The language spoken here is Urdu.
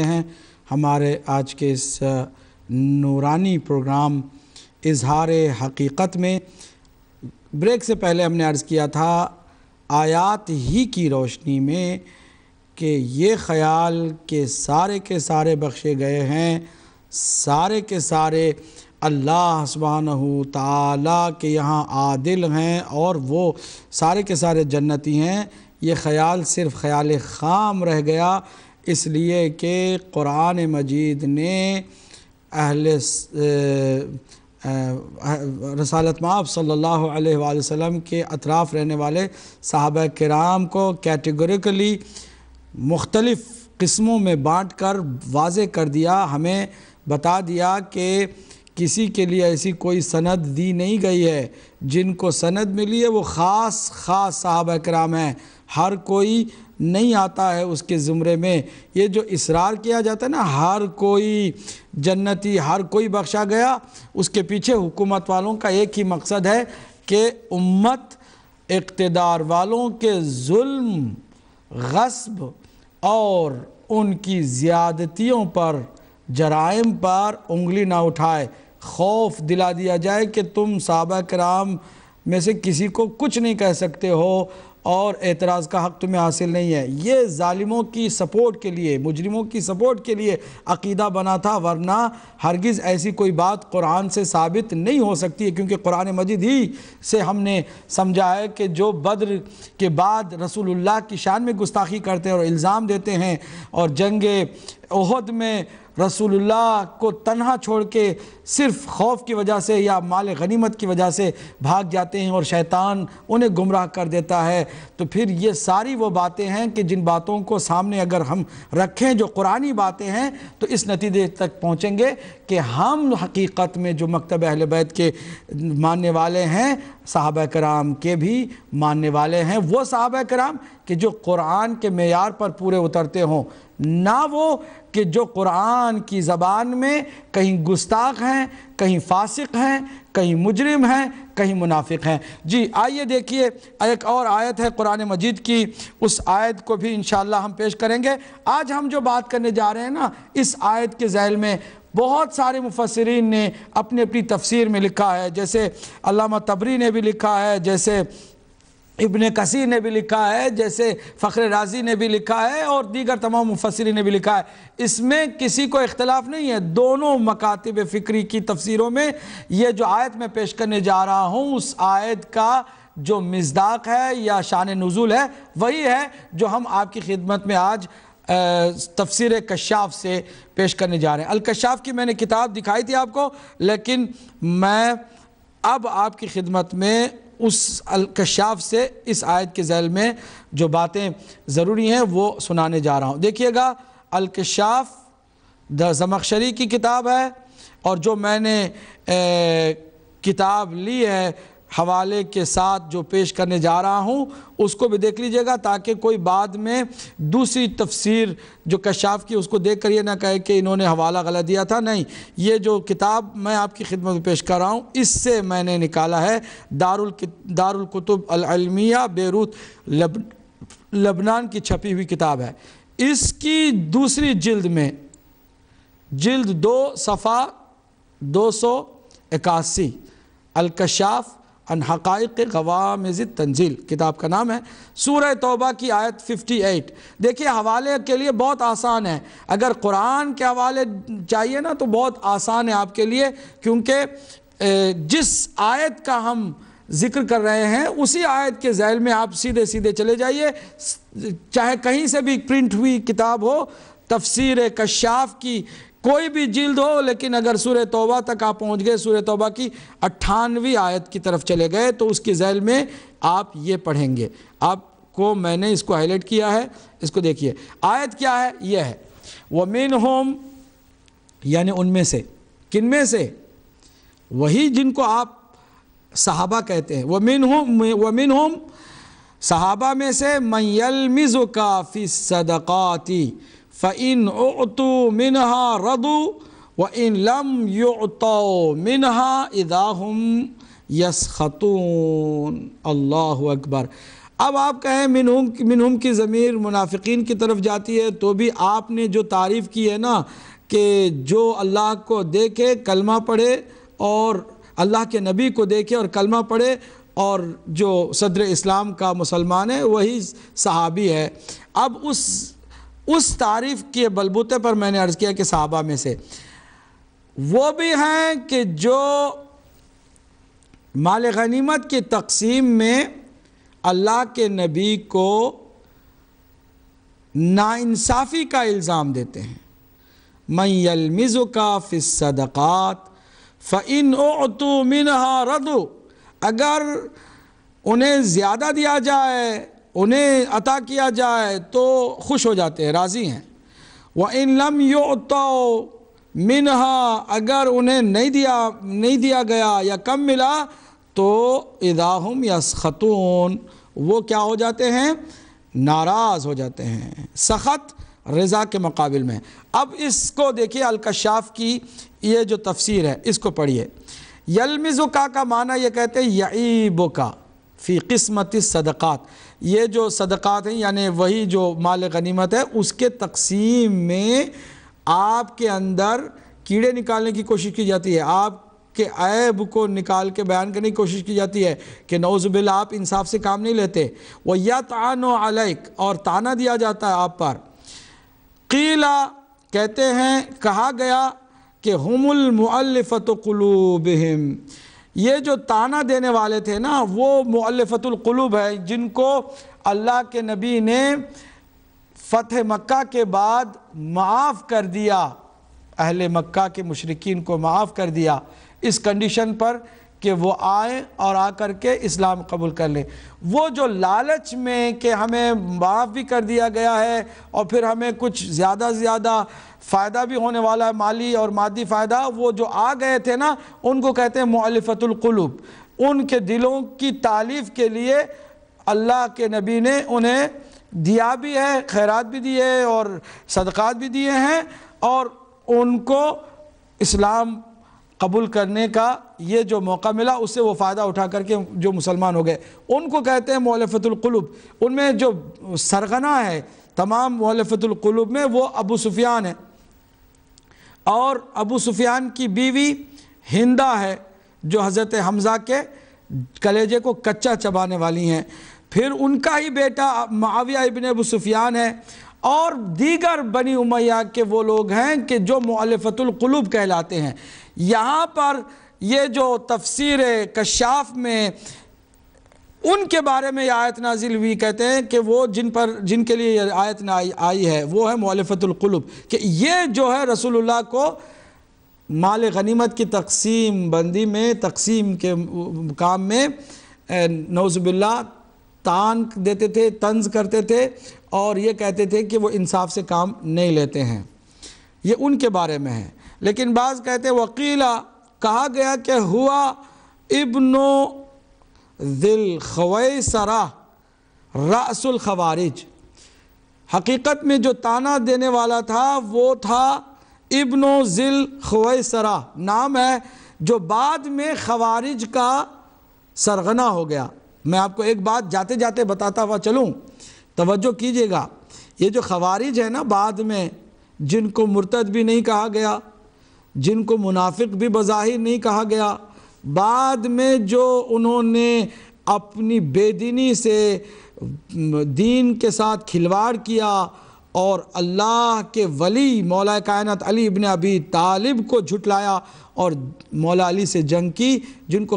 ہیں ہمارے آج کے اس نورانی پروگرام اظہار حقیقت میں۔ بریک سے پہلے ہم نے عرض کیا تھا آیات ہی کی روشنی میں کہ یہ خیال کہ سارے کے سارے بخشے گئے ہیں، سارے کے سارے اللہ سبحانہ تعالیٰ کے یہاں عادل ہیں اور وہ سارے کے سارے جنتی ہیں، یہ خیال صرف خیال خام رہ گیا، اس لیے کہ قرآن مجید نے اہل رسالت مآب صلی اللہ علیہ وآلہ وسلم کے اطراف رہنے والے صحابہ کرام کو کیٹیگوریکلی مختلف قسموں میں بانٹ کر واضح کر دیا، ہمیں بتا دیا کہ کسی کے لیے ایسی کوئی سند دی نہیں گئی ہے، جن کو سند ملی ہے وہ خاص صحابہ کرام ہیں، ہر کوئی نہیں آتا ہے اس کے زمرے میں۔ یہ جو اصرار کیا جاتا ہے نا ہر کوئی جنتی، ہر کوئی بخشا گیا، اس کے پیچھے حکومت والوں کا ایک ہی مقصد ہے کہ امت اقتدار والوں کے ظلم، غصب اور ان کی زیادتیوں پر، جرائم پر انگلی نہ اٹھائے، خوف دلا دیا جائے کہ تم صحابہ کرام میں سے کسی کو کچھ نہیں کہہ سکتے ہو اور اعتراض کا حق تمہیں حاصل نہیں ہے۔ یہ ظالموں کی سپورٹ کے لیے، مجرموں کی سپورٹ کے لیے عقیدہ بنا تھا، ورنہ ہرگز ایسی کوئی بات قرآن سے ثابت نہیں ہو سکتی ہے، کیونکہ قرآن مجید ہی سے ہم نے سمجھا ہے کہ جو بدر کے بعد رسول اللہ کی شان میں گستاخی کرتے ہیں اور الزام دیتے ہیں اور جنگ احد میں رسول اللہ کو تنہا چھوڑ کے صرف خوف کی وجہ سے یا مال غنیمت کی وجہ سے بھاگ جاتے ہیں اور شیطان انہیں گمراہ کر دیتا ہے، تو پھر یہ ساری وہ باتیں ہیں کہ جن باتوں کو سامنے اگر ہم رکھیں جو قرآنی باتیں ہیں تو اس نتیجے تک پہنچیں گے کہ ہم حقیقت میں جو مکتب اہل بیت کے ماننے والے ہیں، صحابہ کرام کے بھی ماننے والے ہیں، وہ صحابہ کرام کہ جو قرآن کے معیار پر پورے اترتے ہوں، نہ وہ کہ جو قرآن کی زبان میں کہیں گستاخ ہیں، کہیں فاسق ہیں، کہیں مجرم ہیں، کہیں منافق ہیں۔ جی آئیے دیکھیے ایک اور آیت ہے قرآن مجید کی، اس آیت کو بھی انشاءاللہ ہم پیش کریں گے۔ آج ہم جو بات کرنے جا رہے ہیں نا، اس آیت کے ذیل میں بہت سارے مفسرین نے اپنی اپنی تفسیر میں لکھا ہے، جیسے علامہ طبری نے بھی لکھا ہے، جیسے ابن کثیر نے بھی لکھا ہے، جیسے فخر رازی نے بھی لکھا ہے اور دیگر تمام مفسرین نے بھی لکھا ہے۔ اس میں کسی کو اختلاف نہیں ہے، دونوں مکاتب فکری کی تفسیروں میں یہ جو آیت میں پیش کرنے جا رہا ہوں، اس آیت کا جو مصداق ہے یا شان نزول ہے وہی ہے جو ہم آپ کی خدمت میں آج تفسیر کشاف سے پیش کرنے جا رہے ہیں۔ الکشاف کی میں نے کتاب دکھائی تھی آپ کو، لیکن میں اب آپ کی خدمت میں اس الکشاف سے اس آیت کے ذیل میں جو باتیں ضروری ہیں وہ سنانے جا رہا ہوں۔ دیکھیے گا، الکشاف زمخشری کی کتاب ہے، اور جو میں نے کتاب لی ہے حوالے کے ساتھ جو پیش کرنے جا رہا ہوں اس کو بھی دیکھ لیجئے گا، تاکہ کوئی بعد میں دوسری تفسیر جو کشاف کی اس کو دیکھ کر یہ نہ کہے کہ انہوں نے حوالہ غلط دیا تھا۔ نہیں، یہ جو کتاب میں آپ کی خدمت میں پیش کر رہا ہوں اس سے میں نے نکالا ہے، دار الکتب العلمیہ بیروت لبنان کی چھپی ہوئی کتاب ہے۔ اس کی دوسری جلد میں، جلد 2 صفحہ 281، الکشاف عن حقائق غوامض التنزیل کتاب کا نام ہے، سورہ توبہ کی آیت 58۔ دیکھیے حوالے کے لیے بہت آسان ہے، اگر قرآن کے حوالے چاہیے نا تو بہت آسان ہے آپ کے لیے، کیونکہ جس آیت کا ہم ذکر کر رہے ہیں اسی آیت کے ذیل میں آپ سیدھے چلے جائیے، چاہے کہیں سے بھی پرنٹ ہوئی کتاب ہو، تفسیر کشاف کی کوئی بھی جلد ہو، لیکن اگر سورہ توبہ تک آپ پہنچ گئے، سورہ توبہ کی 98ویں آیت کی طرف چلے گئے تو اس کے ذیل میں آپ یہ پڑھیں گے۔ آپ کو میں نے اس کو ہائی لائٹ کیا ہے، اس کو دیکھیے آیت کیا ہے، یہ ہے وَمِنْهُمْ، یعنی ان میں سے، کن میں سے؟ وہی جن کو آپ صحابہ کہتے ہیں، وَمِنْهُمْ صحابہ میں سے مَنْ يَلْمِزُكَ فِي الصَّدَقَاتِ فَإِنْ أُعْطُوا مِنْهَا رَضُوا وَإِنْ لَمْ يُعْطَوْا مِنْهَا إِذَا هُمْ يَسْخَطُونَ۔ اللہ اکبر۔ اب آپ کہیں منہم کی ضمیر منافقین کی طرف جاتی ہے، تو بھی آپ نے جو تعریف کی ہے نا کہ جو اللہ کو دیکھے کلمہ پڑھے اور اللہ کے نبی کو دیکھے اور کلمہ پڑھے اور جو صدر اسلام کا مسلمان ہے وہی صحابی ہے۔ اب اس تعریف کے بلبوتے پر میں نے عرض کیا کہ صحابہ میں سے وہ بھی ہیں کہ جو مال غنیمت کی تقسیم میں اللہ کے نبی کو ناانصافی کا الزام دیتے ہیں۔ من یلمزک فی الصدقات فإن اعطوا منها رضوا، اگر انہیں زیادہ دیا جائے، انہیں عطا کیا جائے تو خوش ہو جاتے ہیں، راضی ہیں۔ وإن لم يعطوا منها، اگر انہیں نہیں دیا گیا یا کم ملا تو اذا هم یسخطون، وہ کیا ہو جاتے ہیں؟ ناراض ہو جاتے ہیں۔ سخط رضا کے مقابل میں۔ اب اس کو دیکھیے الکشاف کی یہ جو تفسیر ہے اس کو پڑھیے۔ یلمزکا کا معنی یہ کہتے ہیں یعیبکا فی قسمت الصدقات، یہ جو صدقات ہیں یعنی وہی جو مال غنیمت ہے اس کے تقسیم میں آپ کے اندر کیڑے نکالنے کی کوشش کی جاتی ہے، آپ کے عیب کو نکال کے بیان کرنے کی کوشش کی جاتی ہے کہ نعوذ باللہ آپ انصاف سے کام نہیں لیتے۔ وَيَطْعَنُ عَلَيْكَ، اور تانا دیا جاتا ہے آپ پر۔ قیلا کہتے ہیں کہا گیا کہ ہم المؤلفۃ قلوبہم، یہ جو تانا دینے والے تھے نا وہ مؤلفۃ القلوب ہے، جن کو اللہ کے نبی نے فتح مکہ کے بعد معاف کر دیا، اہل مکہ کے مشرکین کو معاف کر دیا اس کنڈیشن پر کہ وہ آئیں اور آ کر کے اسلام قبول کر لیں۔ وہ جو لالچ میں کہ ہمیں معاف بھی کر دیا گیا ہے اور پھر ہمیں کچھ زیادہ فائدہ بھی ہونے والا ہے، مالی اور مادی فائدہ، وہ جو آ گئے تھے نا ان کو کہتے ہیں مؤلفۃ القلوب۔ ان کے دلوں کی تالیف کے لیے اللہ کے نبی نے انہیں دیا بھی ہے، خیرات بھی دیے اور صدقات بھی دیے ہیں، اور ان کو اسلام قبول کرنے کا یہ جو موقع ملا اس سے وہ فائدہ اٹھا کر کے جو مسلمان ہو گئے، ان کو کہتے ہیں مؤلفۃ القلوب۔ ان میں جو سرغنہ ہے تمام مؤلفۃ القلوب میں وہ ابو سفیان ہے، اور ابو سفیان کی بیوی ہندہ ہے جو حضرت حمزہ کے کلیجے کو کچا چبانے والی ہیں، پھر ان کا ہی بیٹا معاویہ ابن ابو سفیان ہے، اور دیگر بنی امیہ کے وہ لوگ ہیں کہ جو مؤلفۃ القلوب کہلاتے ہیں۔ یہاں پر یہ جو تفسیر کشاف میں ان کے بارے میں یہ آیت نازل ہوئی، کہتے ہیں کہ وہ جن کے لیے یہ آیت آئی ہے وہ ہے مؤلفۃ القلوب، کہ یہ جو ہے رسول اللہ کو مال غنیمت کی تقسیم بندی میں، تقسیم کے کام میں نعوذ باللہ تان دیتے تھے، طنز کرتے تھے، اور یہ کہتے تھے کہ وہ انصاف سے کام نہیں لیتے ہیں۔ یہ ان کے بارے میں ہے۔ لیکن بعض کہتے ہیں وقیلا، کہا گیا کہ ہوا ابن ذی الخویسرہ رأس الخوارج، حقیقت میں جو تانا دینے والا تھا وہ تھا ابن ذی الخویسرہ، نام ہے جو بعد میں خوارج کا سرغنہ ہو گیا۔ میں آپ کو ایک بات جاتے جاتے بتاتا ہوا چلوں، توجہ کیجئے گا۔ یہ جو خوارج ہے نا بعد میں، جن کو مرتد بھی نہیں کہا گیا، جن کو منافق بھی بظاہر نہیں کہا گیا، بعد میں جو انہوں نے اپنی بے دینی سے دین کے ساتھ کھلواڑ کیا اور اللہ کے ولی مولا کائنات علی ابن ابی طالب کو جھٹلایا اور مولا علی سے جنگ کی، جن کو